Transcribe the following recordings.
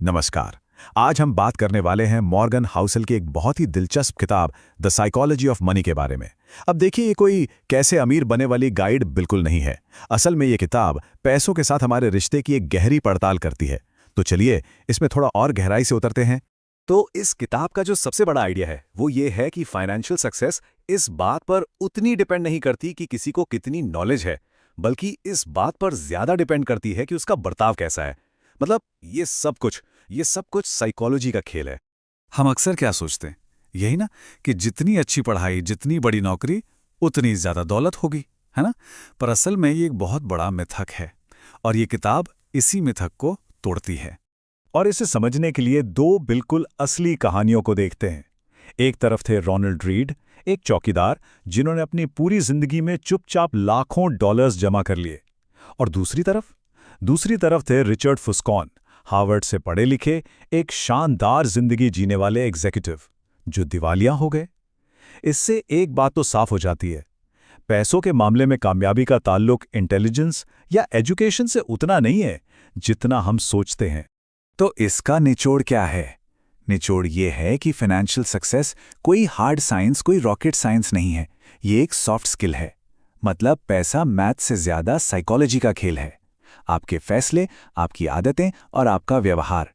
नमस्कार। आज हम बात करने वाले हैं मॉर्गन हाउसेल की एक बहुत ही दिलचस्प किताब द साइकोलॉजी ऑफ मनी के बारे में। अब देखिए, ये कोई कैसे अमीर बने वाली गाइड बिल्कुल नहीं है। असल में ये किताब पैसों के साथ हमारे रिश्ते की एक गहरी पड़ताल करती है। तो चलिए इसमें थोड़ा और गहराई से उतरते हैं। तो इस किताब का जो सबसे बड़ा आइडिया है वो ये है कि फाइनेंशियल सक्सेस इस बात पर उतनी डिपेंड नहीं करती कि किसी को कितनी नॉलेज है, बल्कि इस बात पर ज्यादा डिपेंड करती है कि उसका बर्ताव कैसा है। मतलब ये सब कुछ साइकोलॉजी का खेल है। हम अक्सर क्या सोचते हैं, यही ना, कि जितनी अच्छी पढ़ाई, जितनी बड़ी नौकरी, उतनी ज्यादा दौलत होगी, है ना। पर असल में ये एक बहुत बड़ा मिथक है और ये किताब इसी मिथक को तोड़ती है। और इसे समझने के लिए दो बिल्कुल असली कहानियों को देखते हैं। एक तरफ थे रोनाल्ड रीड, एक चौकीदार जिन्होंने अपनी पूरी जिंदगी में चुपचाप लाखों डॉलर्स जमा कर लिए। और दूसरी तरफ थे रिचर्ड फुस्कॉन, हार्वर्ड से पढ़े लिखे एक शानदार जिंदगी जीने वाले एग्जीक्यूटिव जो दिवालिया हो गए। इससे एक बात तो साफ हो जाती है, पैसों के मामले में कामयाबी का ताल्लुक इंटेलिजेंस या एजुकेशन से उतना नहीं है जितना हम सोचते हैं। तो इसका निचोड़ क्या है? निचोड़ ये है कि फाइनेंशियल सक्सेस कोई हार्ड साइंस, कोई रॉकेट साइंस नहीं है। ये एक सॉफ्ट स्किल है। मतलब पैसा मैथ से ज्यादा साइकोलॉजी का खेल है। आपके फैसले, आपकी आदतें और आपका व्यवहार,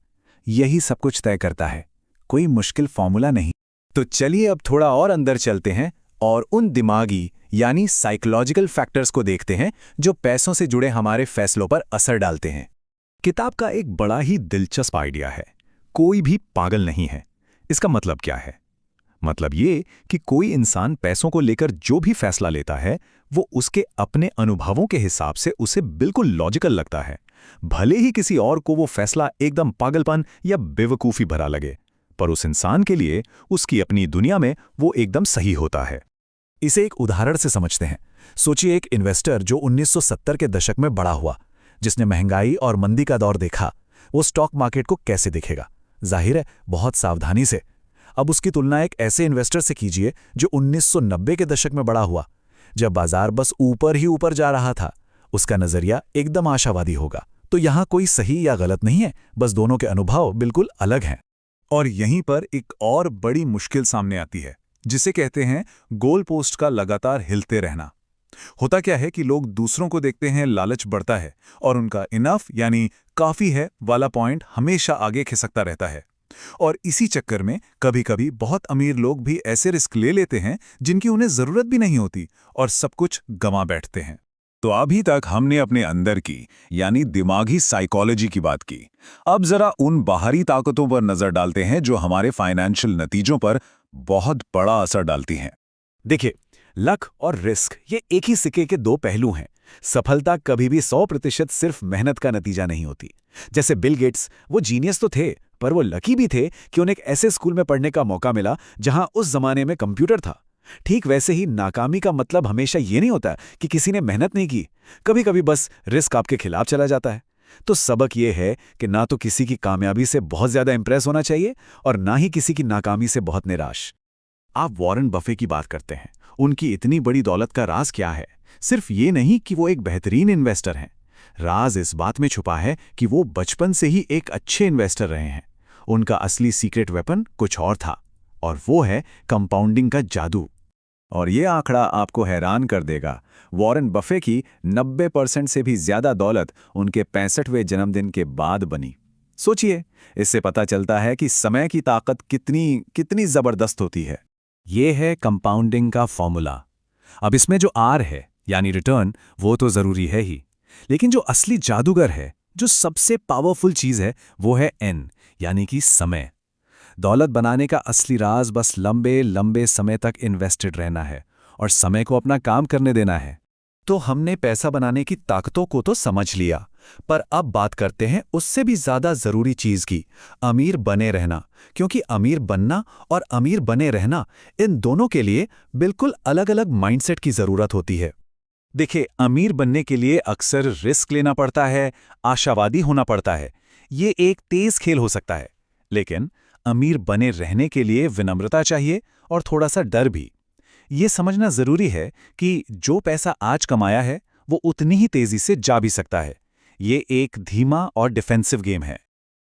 यही सब कुछ तय करता है, कोई मुश्किल फॉर्मूला नहीं। तो चलिए अब थोड़ा और अंदर चलते हैं और उन दिमागी यानी साइकोलॉजिकल फैक्टर्स को देखते हैं जो पैसों से जुड़े हमारे फैसलों पर असर डालते हैं। किताब का एक बड़ा ही दिलचस्प आइडिया है, कोई भी पागल नहीं है। इसका मतलब क्या है? मतलब ये कि कोई इंसान पैसों को लेकर जो भी फैसला लेता है वो उसके अपने अनुभवों के हिसाब से उसे बिल्कुल लॉजिकल लगता है, भले ही किसी और को वो फैसला एकदम पागलपन या बेवकूफ़ी भरा लगे, पर उस इंसान के लिए उसकी अपनी दुनिया में वो एकदम सही होता है। इसे एक उदाहरण से समझते हैं। सोचिए एक इन्वेस्टर जो 1970 के दशक में बड़ा हुआ, जिसने महंगाई और मंदी का दौर देखा। वो स्टॉक मार्केट को कैसे देखेगा? जाहिर है, बहुत सावधानी से। अब उसकी तुलना एक ऐसे इन्वेस्टर से कीजिए जो 1990 के दशक में बड़ा हुआ, जब बाजार बस ऊपर ही ऊपर जा रहा था। उसका नजरिया एकदम आशावादी होगा। तो यहां कोई सही या गलत नहीं है, बस दोनों के अनुभव बिल्कुल अलग हैं। और यहीं पर एक और बड़ी मुश्किल सामने आती है, जिसे कहते हैं गोल पोस्ट का लगातार हिलते रहना। होता क्या है कि लोग दूसरों को देखते हैं, लालच बढ़ता है और उनका इनफ यानी काफी है वाला पॉइंट हमेशा आगे खिसकता रहता है। और इसी चक्कर में कभी-कभी बहुत अमीर लोग भी ऐसे रिस्क ले लेते हैं जिनकी उन्हें जरूरत भी नहीं होती और सब कुछ गंवा बैठते हैं। तो अभी तक हमने अपने अंदर की यानी दिमागी साइकोलॉजी की बात की। अब जरा उन बाहरी ताकतों पर नजर डालते हैं जो हमारे फाइनेंशियल नतीजों पर बहुत बड़ा असर डालती हैं। देखिए, लक और रिस्क ये एक ही सिक्के के दो पहलू हैं। सफलता कभी भी 100% सिर्फ मेहनत का नतीजा नहीं होती। जैसे बिल गेट्स, वो जीनियस तो थे, पर वो लकी भी थे कि उन्हें एक ऐसे स्कूल में पढ़ने का मौका मिला जहां उस जमाने में कंप्यूटर था। ठीक वैसे ही नाकामी का मतलब हमेशा ये नहीं होता कि किसी ने मेहनत नहीं की। कभी कभी बस रिस्क आपके खिलाफ चला जाता है। तो सबक ये है कि ना तो किसी की कामयाबी से बहुत ज्यादा इंप्रेस होना चाहिए और ना ही किसी की नाकामी से बहुत निराश। आप वॉरेन बफे की बात करते हैं। उनकी इतनी बड़ी दौलत का राज क्या है? सिर्फ ये नहीं कि वो एक बेहतरीन इन्वेस्टर हैं। राज इस बात में छुपा है कि वो बचपन से ही एक अच्छे इन्वेस्टर रहे हैं। उनका असली सीक्रेट वेपन कुछ और था, और वो है कंपाउंडिंग का जादू। और ये आंकड़ा आपको हैरान कर देगा। वॉरेन बफे की 90% से भी ज्यादा दौलत उनके 65वें जन्मदिन के बाद बनी। सोचिए, इससे पता चलता है कि समय की ताकत कितनी जबरदस्त होती है। ये है कंपाउंडिंग का फॉर्मूला। अब इसमें जो आर है यानी रिटर्न, वो तो जरूरी है ही, लेकिन जो असली जादूगर है, जो सबसे पावरफुल चीज है, वो है एन यानी कि समय। दौलत बनाने का असली राज बस लंबे लंबे समय तक इन्वेस्टेड रहना है और समय को अपना काम करने देना है। तो हमने पैसा बनाने की ताकतों को तो समझ लिया, पर अब बात करते हैं उससे भी ज्यादा जरूरी चीज की, अमीर बने रहना। क्योंकि अमीर बनना और अमीर बने रहना, इन दोनों के लिए बिल्कुल अलग अलग माइंडसेट की जरूरत होती है। देखिए, अमीर बनने के लिए अक्सर रिस्क लेना पड़ता है, आशावादी होना पड़ता है। ये एक तेज खेल हो सकता है। लेकिन अमीर बने रहने के लिए विनम्रता चाहिए और थोड़ा सा डर भी। ये समझना जरूरी है कि जो पैसा आज कमाया है वो उतनी ही तेजी से जा भी सकता है। ये एक धीमा और डिफेंसिव गेम है।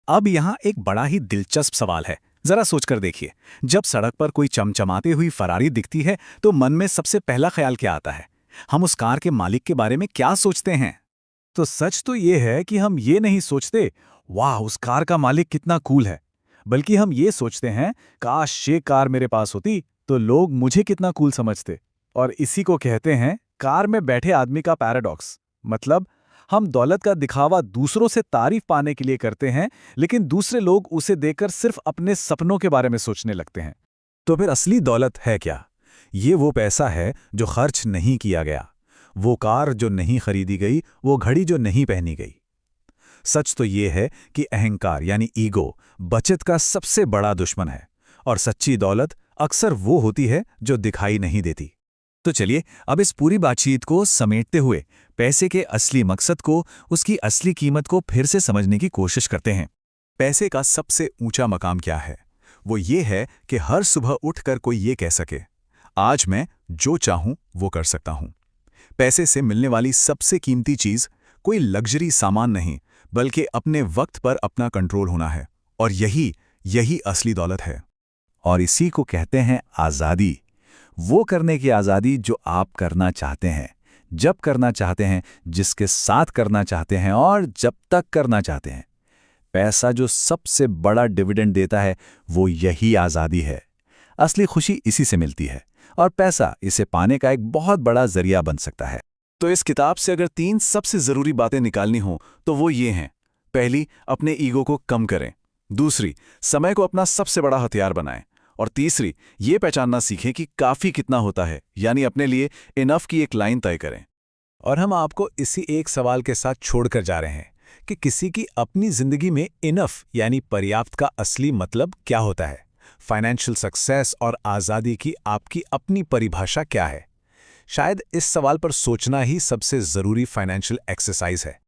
अब यहाँ एक बड़ा ही दिलचस्प सवाल है, जरा सोचकर देखिए। जब सड़क पर कोई चमचमाती हुई फरारी दिखती है तो मन में सबसे पहला ख्याल क्या आता है? हम उस कार के मालिक के बारे में क्या सोचते हैं? तो सच तो ये है कि हम ये नहीं सोचते, वाह उस कार का मालिक कितना कूल है, बल्कि हम ये सोचते हैं, काश ये कार मेरे पास होती तो लोग मुझे कितना कूल समझते। और इसी को कहते हैं कार में बैठे आदमी का पैराडॉक्स। मतलब हम दौलत का दिखावा दूसरों से तारीफ पाने के लिए करते हैं, लेकिन दूसरे लोग उसे देखकर सिर्फ अपने सपनों के बारे में सोचने लगते हैं। तो फिर असली दौलत है क्या? ये वो पैसा है जो खर्च नहीं किया गया, वो कार जो नहीं खरीदी गई, वो घड़ी जो नहीं पहनी गई। सच तो ये है कि अहंकार यानी ईगो बचत का सबसे बड़ा दुश्मन है, और सच्ची दौलत अक्सर वो होती है जो दिखाई नहीं देती। तो चलिए अब इस पूरी बातचीत को समेटते हुए पैसे के असली मकसद को, उसकी असली कीमत को फिर से समझने की कोशिश करते हैं। पैसे का सबसे ऊंचा मकाम क्या है? वो ये है कि हर सुबह उठकर कोई ये कह सके, आज मैं जो चाहूं वो कर सकता हूं। पैसे से मिलने वाली सबसे कीमती चीज कोई लग्जरी सामान नहीं, बल्कि अपने वक्त पर अपना कंट्रोल होना है। और यही असली दौलत है। और इसी को कहते हैं आज़ादी। वो करने की आज़ादी जो आप करना चाहते हैं, जब करना चाहते हैं, जिसके साथ करना चाहते हैं और जब तक करना चाहते हैं। पैसा जो सबसे बड़ा डिविडेंड देता है वो यही आज़ादी है। असली खुशी इसी से मिलती है, और पैसा इसे पाने का एक बहुत बड़ा जरिया बन सकता है। तो इस किताब से अगर 3 सबसे ज़रूरी बातें निकालनी हों तो वो ये हैं। पहली, अपने ईगो को कम करें। दूसरी, समय को अपना सबसे बड़ा हथियार बनाएं। और तीसरी, ये पहचानना सीखें कि काफ़ी कितना होता है, यानी अपने लिए इनफ की एक लाइन तय करें। और हम आपको इसी एक सवाल के साथ छोड़कर जा रहे हैं कि किसी की अपनी ज़िंदगी में इनफ यानी पर्याप्त का असली मतलब क्या होता है। फाइनेंशियल सक्सेस और आज़ादी की आपकी अपनी परिभाषा क्या है? शायद इस सवाल पर सोचना ही सबसे ज़रूरी फाइनेंशियल एक्सरसाइज है।